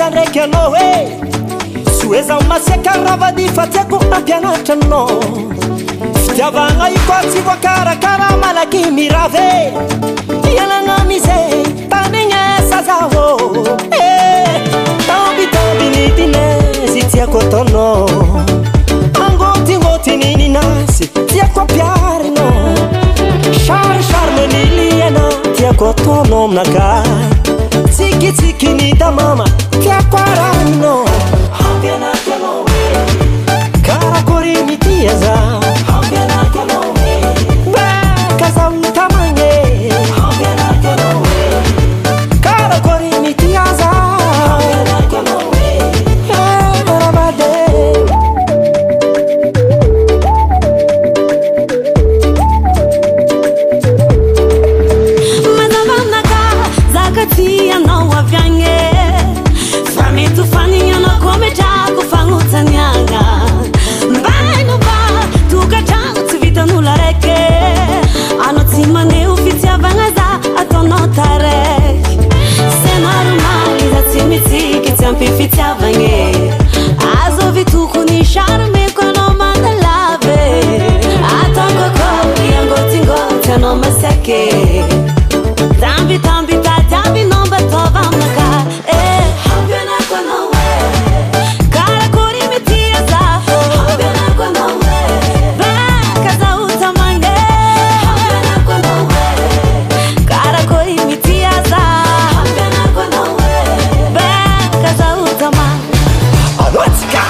miasa ndraiky anao e sy hoe zaho masiaka ravady fa tiako ampianatra anao fitiavagna io koa tsy voakarakara malaky mirave ialagna mize tanignesa zaho tambitambinydinesy tiako ataonao angotingotinininazy tiako ampiarinao Charmeniliana tiako ataonao aminaka tsikitsikin'ny damama tiako arahino ampianakanao karakory mitia zaho ampianakanao baka zaho tamagny ampianakanao karakory mitia zaho ampianakanao maramade Anao avyange Fami tu fani yana come jago fangu tanyanga Mbaino ba tu kachang tu vita nula reke Ano timane ufiti avangaza atono tarek Senaru mali za timiti kitampi fiti avange Azo vitu kuni charme kono mandalave Atongo kori yango tingo tano masake Tambi tambi tambi nomba tova maka Hampiana kwa nawe Kara kuri mitia zaho Hampiana kwa nawe Baka za utamange Hampiana kwa nawe Kara kuri mitia zaho Hampiana kwa nawe Baka za utamange Alotika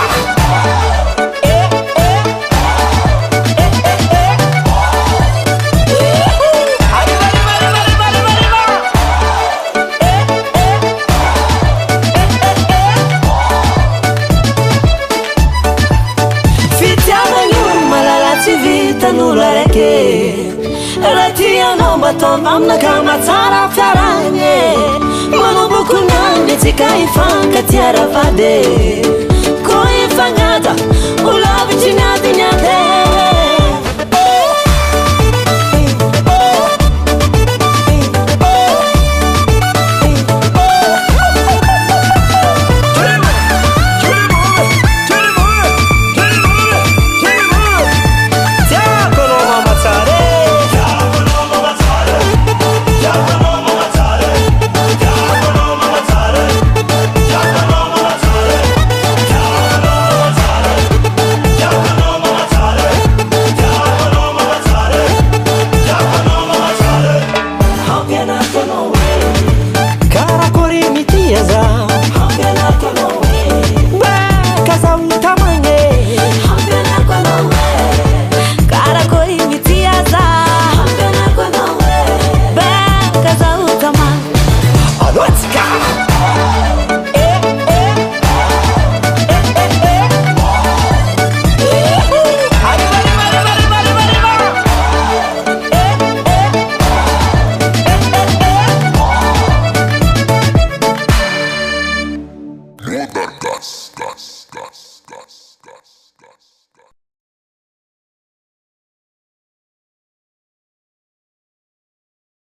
Ratia nomba tomamna kama tsara fiaranye Manobuku nani tika ifanka tiara vade Ko ifangata ulavi chinati nyate